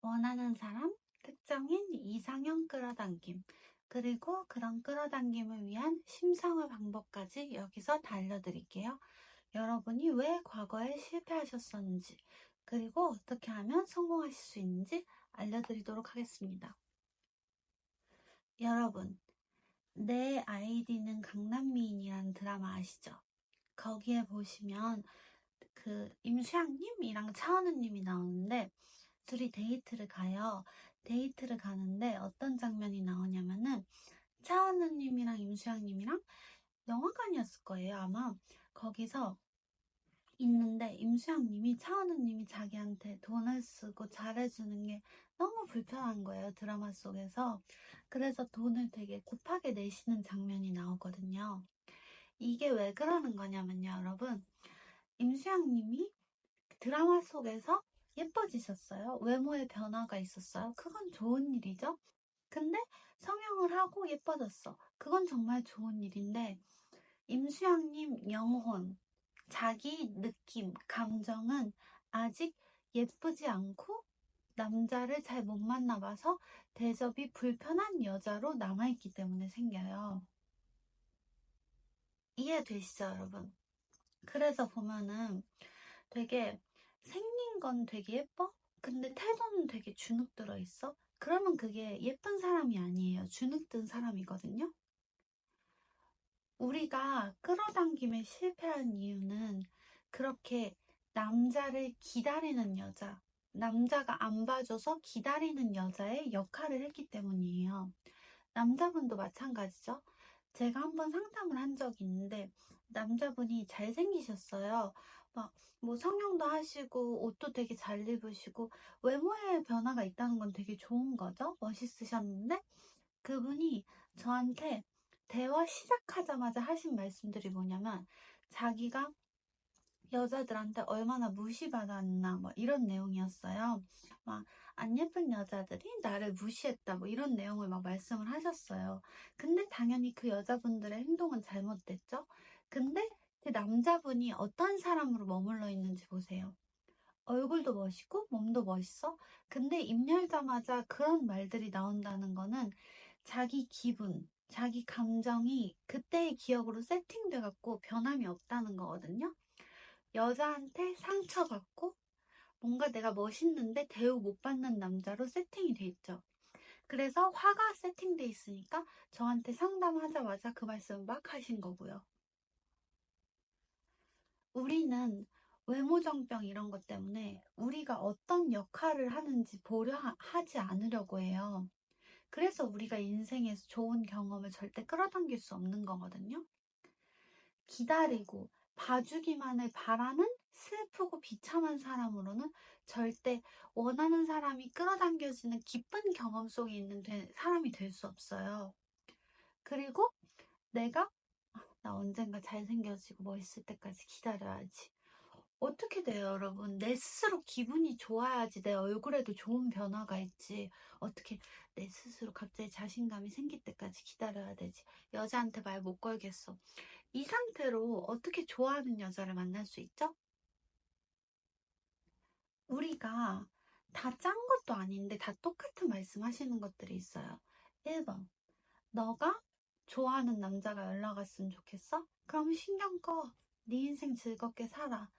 원하는 사람, 특정인 이상형 끌어당김, 그리고 그런 끌어당김을 위한 심상화 방법까지 여기서 다 알려드릴게요. 여러분이 왜 과거에 실패하셨었는지, 그리고 어떻게 하면 성공하실 수 있는지 알려드리도록 하겠습니다. 여러분, 내 아이디는 강남미인이라는 드라마 아시죠? 거기에 보시면 그 임수양님이랑 차은우님이 나오는데 둘이 데이트를 가요. 데이트를 가는데 어떤 장면이 나오냐면은 차은우님이랑 임수양님이랑 영화관이었을 거예요. 아마 거기서 있는데 임수양님이 차은우님이 자기한테 돈을 쓰고 잘해주는 게 너무 불편한 거예요. 드라마 속에서. 그래서 돈을 되게 급하게 내시는 장면이 나오거든요. 이게 왜 그러는 거냐면요, 여러분. 임수양님이 드라마 속에서 예뻐지셨어요. 외모에 변화가 있었어요. 그건 좋은 일이죠. 근데 성형을 하고 예뻐졌어. 그건 정말 좋은 일인데 임수양님 영혼, 자기 느낌, 감정은 아직 예쁘지 않고 남자를 잘 못 만나봐서 대접이 불편한 여자로 남아있기 때문에 생겨요. 이해되시죠, 여러분? 그래서 보면은 되게 생긴 건 되게 예뻐? 근데 태도는 되게 주눅 들어있어? 그러면 그게 예쁜 사람이 아니에요. 주눅 든 사람이거든요? 우리가 끌어당김에 실패한 이유는 그렇게 남자를 기다리는 여자, 남자가 안 봐줘서 기다리는 여자의 역할을 했기 때문이에요. 남자분도 마찬가지죠. 제가 한번 상담을 한 적이 있는데 남자분이 잘생기셨어요. 막 뭐 성형도 하시고 옷도 되게 잘 입으시고 외모에 변화가 있다는 건 되게 좋은 거죠. 멋있으셨는데 그분이 저한테 대화 시작하자마자 하신 말씀들이 뭐냐면 자기가 여자들한테 얼마나 무시받았나 뭐 이런 내용이었어요. 막 안 예쁜 여자들이 나를 무시했다 뭐 이런 내용을 막 말씀을 하셨어요. 근데 당연히 그 여자분들의 행동은 잘못됐죠. 근데 그 남자분이 어떤 사람으로 머물러 있는지 보세요. 얼굴도 멋있고 몸도 멋있어. 근데 입 열자마자 그런 말들이 나온다는 거는 자기 기분, 자기 감정이 그때의 기억으로 세팅돼 갖고 변함이 없다는 거거든요. 여자한테 상처받고 뭔가 내가 멋있는데 대우 못 받는 남자로 세팅이 돼 있죠. 그래서 화가 세팅돼 있으니까 저한테 상담하자마자 그 말씀 막 하신 거고요. 우리는 외모정병 이런 것 때문에 우리가 어떤 역할을 하는지 하지 않으려고 해요. 그래서 우리가 인생에서 좋은 경험을 절대 끌어당길 수 없는 거거든요. 기다리고 봐주기만을 바라는 슬프고 비참한 사람으로는 절대 원하는 사람이 끌어당겨지는 기쁜 경험 속에 있는 사람이 될 수 없어요. 그리고 내가 나 언젠가 잘생겨지고 멋있을 때까지 기다려야지. 어떻게 돼요, 여러분? 내 스스로 기분이 좋아야지 내 얼굴에도 좋은 변화가 있지. 어떻게 내 스스로 갑자기 자신감이 생길 때까지 기다려야 되지. 여자한테 말 못 걸겠어. 이 상태로 어떻게 좋아하는 여자를 만날 수 있죠? 우리가 다 짠 것도 아닌데 다 똑같은 말씀 하시는 것들이 있어요. 1번, 너가 좋아하는 남자가 연락 왔으면 좋겠어? 그럼 신경 꺼. 네 인생 즐겁게 살아.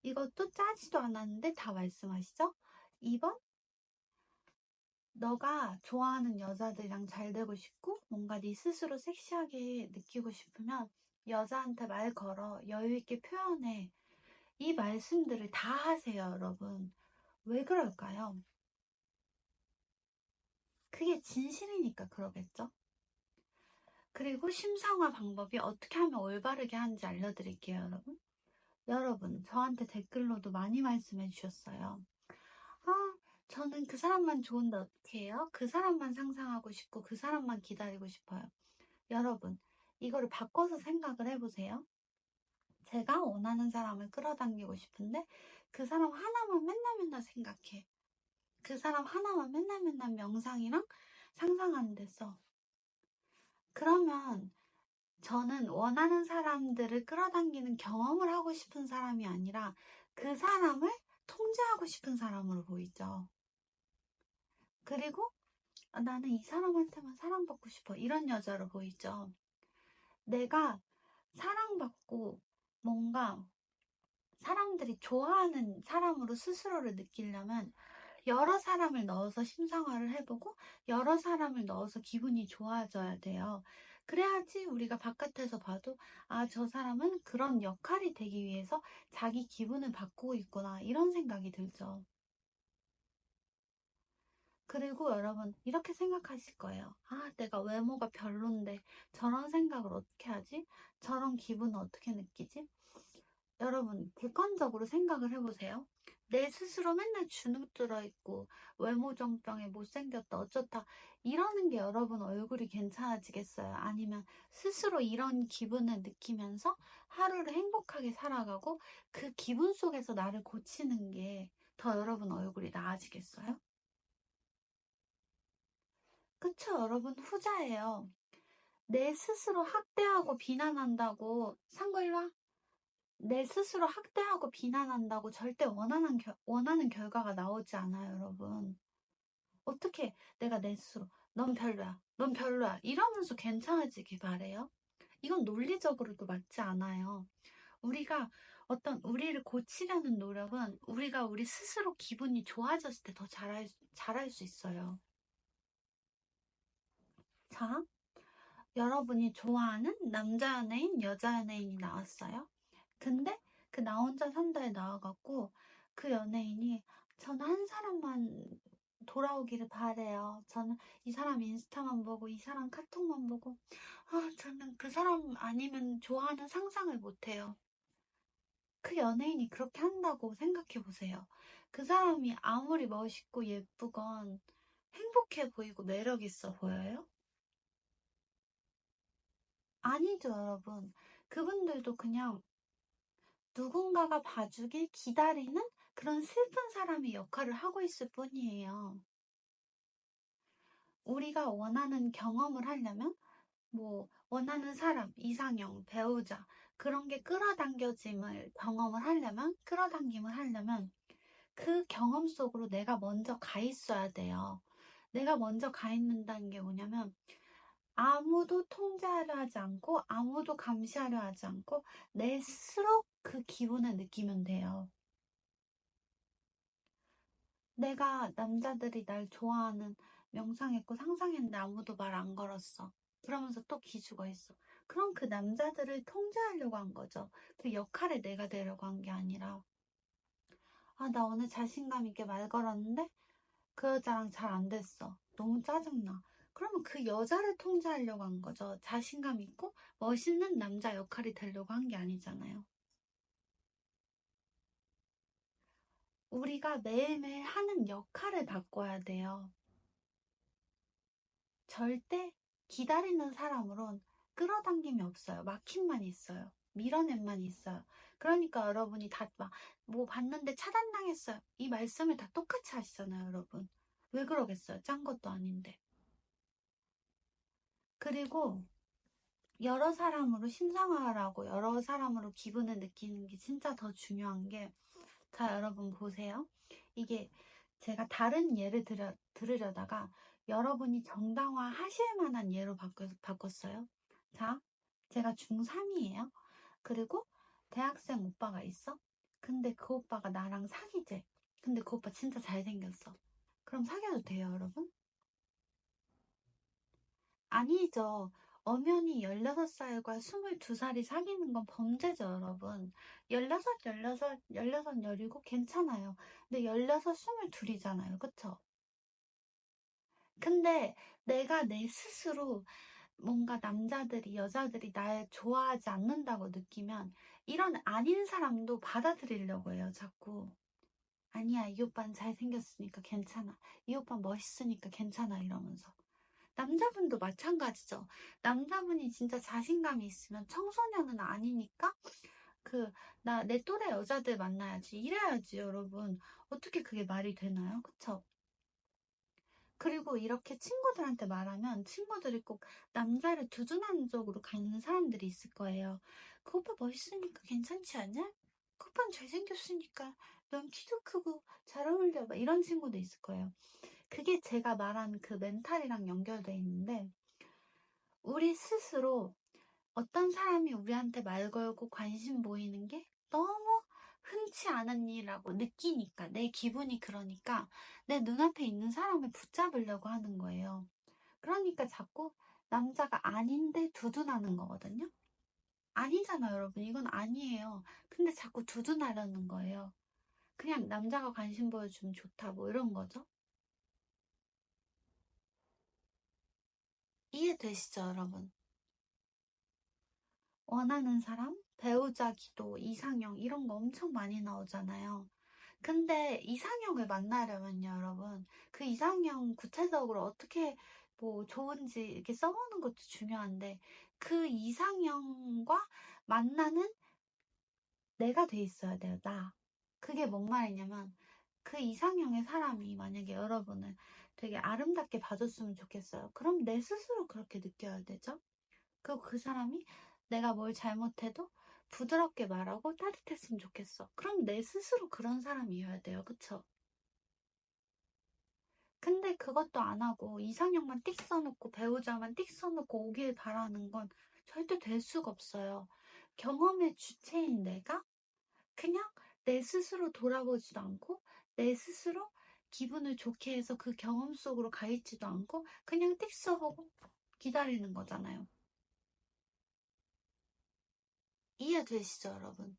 이것도 짜지도 않았는데 다 말씀하시죠? 2번, 너가 좋아하는 여자들이랑 잘 되고 싶고 뭔가 네 스스로 섹시하게 느끼고 싶으면 여자한테 말 걸어. 여유 있게 표현해. 이 말씀들을 다 하세요, 여러분. 왜 그럴까요? 그게 진실이니까 그러겠죠? 그리고 심상화 방법이 어떻게 하면 올바르게 하는지 알려드릴게요, 여러분. 여러분, 저한테 댓글로도 많이 말씀해 주셨어요. 아, 저는 그 사람만 좋은데 어떻게 해요? 그 사람만 상상하고 싶고 그 사람만 기다리고 싶어요. 여러분, 이거를 바꿔서 생각을 해보세요. 제가 원하는 사람을 끌어당기고 싶은데 그 사람 하나만 맨날 맨날 생각해. 그 사람 하나만 맨날 맨날 명상이랑 상상하는 데 써. 그러면 저는 원하는 사람들을 끌어당기는 경험을 하고 싶은 사람이 아니라 그 사람을 통제하고 싶은 사람으로 보이죠. 그리고 나는 이 사람한테만 사랑받고 싶어. 이런 여자로 보이죠. 내가 사랑받고 뭔가 사람들이 좋아하는 사람으로 스스로를 느끼려면 여러 사람을 넣어서 심상화를 해보고 여러 사람을 넣어서 기분이 좋아져야 돼요. 그래야지 우리가 바깥에서 봐도 저 사람은 그런 역할이 되기 위해서 자기 기분을 바꾸고 있구나 이런 생각이 들죠. 그리고 여러분 이렇게 생각하실 거예요. 내가 외모가 별론데 저런 생각을 어떻게 하지? 저런 기분을 어떻게 느끼지? 여러분 객관적으로 생각을 해보세요. 내 스스로 맨날 주눅 들어있고 외모 정병에 못생겼다 어쩌다 이러는 게 여러분 얼굴이 괜찮아지겠어요? 아니면 스스로 이런 기분을 느끼면서 하루를 행복하게 살아가고 그 기분 속에서 나를 고치는 게 더 여러분 얼굴이 나아지겠어요? 그쵸 여러분 후자예요. 내 스스로 학대하고 비난한다고 상구 일로 와. 내 스스로 학대하고 비난한다고 절대 원하는 결과가 나오지 않아요, 여러분. 어떻게 내가 내 스스로 넌 별로야, 넌 별로야 이러면서 괜찮아지길 바래요? 이건 논리적으로도 맞지 않아요. 우리가 어떤 우리를 고치려는 노력은 우리가 우리 스스로 기분이 좋아졌을 때 더 잘할 수 있어요. 자, 여러분이 좋아하는 남자 연예인, 여자 연예인이 나왔어요. 근데 그 나 혼자 산다에 나와갖고 그 연예인이 저는 한 사람만 돌아오기를 바래요. 저는 이 사람 인스타만 보고 이 사람 카톡만 보고 저는 그 사람 아니면 좋아하는 상상을 못해요. 그 연예인이 그렇게 한다고 생각해보세요. 그 사람이 아무리 멋있고 예쁘건 행복해 보이고 매력 있어 보여요? 아니죠, 여러분. 그분들도 그냥 누군가가 봐주길 기다리는 그런 슬픈 사람의 역할을 하고 있을 뿐이에요. 우리가 원하는 경험을 하려면 원하는 사람, 이상형, 배우자 그런 게 끌어당김을 하려면 그 경험 속으로 내가 먼저 가 있어야 돼요. 내가 먼저 가 있는다는 게 뭐냐면 아무도 통제하려 하지 않고 아무도 감시하려 하지 않고 내 스스로 그 기분을 느끼면 돼요. 내가 남자들이 날 좋아하는 명상했고 상상했는데 아무도 말 안 걸었어. 그러면서 또 기죽어 있어. 그럼 그 남자들을 통제하려고 한 거죠. 그 역할에 내가 되려고 한 게 아니라 나 오늘 자신감 있게 말 걸었는데 그 여자랑 잘 안 됐어. 너무 짜증나. 그러면 그 여자를 통제하려고 한 거죠. 자신감 있고 멋있는 남자 역할이 되려고 한 게 아니잖아요. 우리가 매일매일 하는 역할을 바꿔야 돼요. 절대 기다리는 사람으론 끌어당김이 없어요. 막힘만 있어요. 밀어냄만 있어요. 그러니까 여러분이 다 봤는데 차단당했어요. 이 말씀을 다 똑같이 하시잖아요, 여러분. 왜 그러겠어요? 짠 것도 아닌데. 그리고 여러 사람으로 심상화하라고 여러 사람으로 기분을 느끼는 게 진짜 더 중요한 게 자, 여러분 보세요. 이게 제가 다른 예를 들으려다가 여러분이 정당화 하실 만한 예로 바꿨어요. 자, 제가 중3이에요. 그리고 대학생 오빠가 있어. 근데 그 오빠가 나랑 사귀재. 근데 그 오빠 진짜 잘생겼어. 그럼 사귀어도 돼요, 여러분? 아니죠. 엄연히 16살과 22살이 사귀는 건 범죄죠, 여러분. 16, 17 괜찮아요. 근데 16, 22이잖아요. 그쵸? 근데 내가 내 스스로 뭔가 여자들이 날 좋아하지 않는다고 느끼면 이런 아닌 사람도 받아들이려고 해요, 자꾸. 아니야, 이 오빠는 잘생겼으니까 괜찮아. 이 오빠 멋있으니까 괜찮아, 이러면서. 남자분도 마찬가지죠. 남자분이 진짜 자신감이 있으면 청소년은 아니니까 내 또래 여자들 만나야지. 이래야지, 여러분. 어떻게 그게 말이 되나요? 그쵸? 그리고 이렇게 친구들한테 말하면 친구들이 꼭 남자를 두둔하는 쪽으로 가는 사람들이 있을 거예요. 그 오빠 멋있으니까 괜찮지 않냐? 그 오빠는 잘생겼으니까 넌 키도 크고 잘 어울려. 막 이런 친구도 있을 거예요. 그게 제가 말한 그 멘탈이랑 연결돼 있는데, 우리 스스로 어떤 사람이 우리한테 말 걸고 관심 보이는 게 너무 흔치 않은 일이라고 느끼니까, 내 기분이 그러니까 내 눈앞에 있는 사람을 붙잡으려고 하는 거예요. 그러니까 자꾸 남자가 아닌데 두둔하는 거거든요. 아니잖아요, 여러분. 이건 아니에요. 근데 자꾸 두둔하려는 거예요. 그냥 남자가 관심 보여주면 좋다, 뭐 이런 거죠. 이해되시죠, 여러분? 원하는 사람, 배우자 기도, 이상형 이런 거 엄청 많이 나오잖아요. 근데 이상형을 만나려면요, 여러분, 그 이상형 구체적으로 어떻게 뭐 좋은지 이렇게 써보는 것도 중요한데, 그 이상형과 만나는 내가 돼 있어야 돼요, 나. 그게 뭔 말이냐면, 그 이상형의 사람이 만약에 여러분을 되게 아름답게 봐줬으면 좋겠어요. 그럼 내 스스로 그렇게 느껴야 되죠? 그리고 그 사람이 내가 뭘 잘못해도 부드럽게 말하고 따뜻했으면 좋겠어. 그럼 내 스스로 그런 사람이어야 돼요. 그쵸? 근데 그것도 안 하고 이상형만 띡 써놓고 배우자만 띡 써놓고 오길 바라는 건 절대 될 수가 없어요. 경험의 주체인 내가 그냥 내 스스로 돌아보지도 않고 내 스스로 기분을 좋게 해서 그 경험 속으로 가 있지도 않고 그냥 띡 써보고 기다리는 거잖아요. 이해되시죠, 여러분?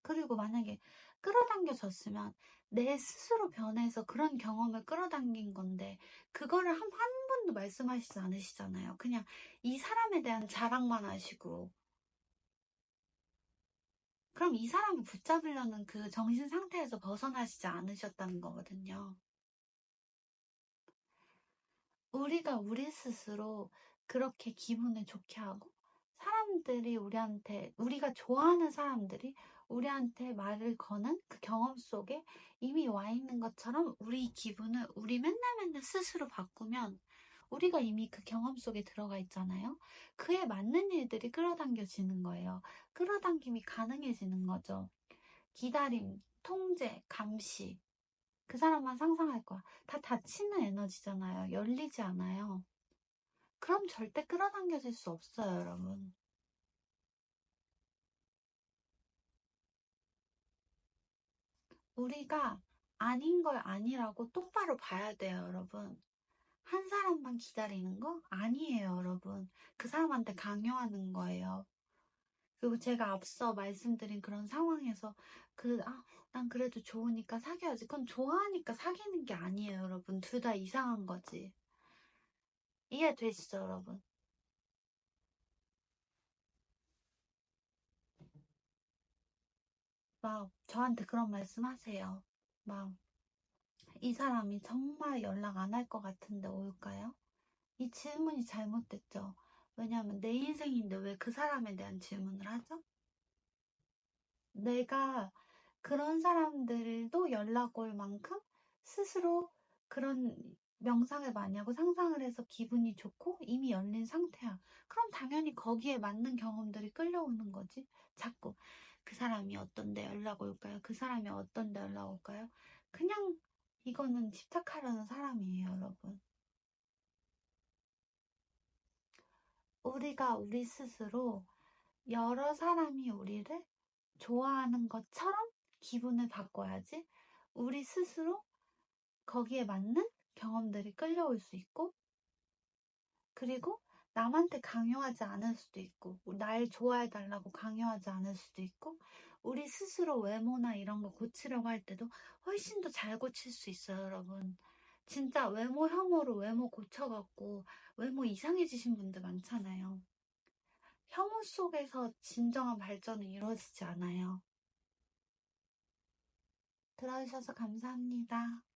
그리고 만약에 끌어당겨졌으면 내 스스로 변해서 그런 경험을 끌어당긴 건데 그거를 한 번도 말씀하시지 않으시잖아요. 그냥 이 사람에 대한 자랑만 하시고 그럼 이 사람을 붙잡으려는 그 정신 상태에서 벗어나시지 않으셨다는 거거든요. 우리가 우리 스스로 그렇게 기분을 좋게 하고 사람들이 우리한테 우리가 좋아하는 사람들이 우리한테 말을 거는 그 경험 속에 이미 와 있는 것처럼 우리 기분을 우리 맨날 스스로 바꾸면 우리가 이미 그 경험 속에 들어가 있잖아요. 그에 맞는 일들이 끌어당겨지는 거예요. 끌어당김이 가능해지는 거죠. 기다림, 통제, 감시. 그 사람만 상상할 거야. 다 닫히는 에너지잖아요. 열리지 않아요. 그럼 절대 끌어당겨질 수 없어요, 여러분. 우리가 아닌 걸 아니라고 똑바로 봐야 돼요, 여러분. 한 사람만 기다리는 거 아니에요, 여러분. 그 사람한테 강요하는 거예요. 그리고 제가 앞서 말씀드린 그런 상황에서 난 그래도 좋으니까 사귀어야지. 그건 좋아하니까 사귀는 게 아니에요, 여러분. 둘 다 이상한 거지. 이해되시죠, 여러분? 막 저한테 그런 말씀 하세요. 막 이 사람이 정말 연락 안 할 것 같은데 올까요? 이 질문이 잘못됐죠. 왜냐하면 내 인생인데 왜 그 사람에 대한 질문을 하죠? 내가 그런 사람들도 연락 올 만큼 스스로 그런 명상을 많이 하고 상상을 해서 기분이 좋고 이미 열린 상태야. 그럼 당연히 거기에 맞는 경험들이 끌려오는 거지. 자꾸 그 사람이 어떤데 연락 올까요? 그 사람이 어떤데 연락 올까요? 그냥 이거는 집착하려는 사람이에요, 여러분. 우리가 우리 스스로 여러 사람이 우리를 좋아하는 것처럼 기분을 바꿔야지 우리 스스로 거기에 맞는 경험들이 끌려올 수 있고 그리고 남한테 강요하지 않을 수도 있고 날 좋아해달라고 강요하지 않을 수도 있고 우리 스스로 외모나 이런 거 고치려고 할 때도 훨씬 더 잘 고칠 수 있어요, 여러분. 진짜 외모 혐오로 외모 고쳐갖고 외모 이상해지신 분들 많잖아요. 혐오 속에서 진정한 발전은 이루어지지 않아요. 들어주셔서 감사합니다.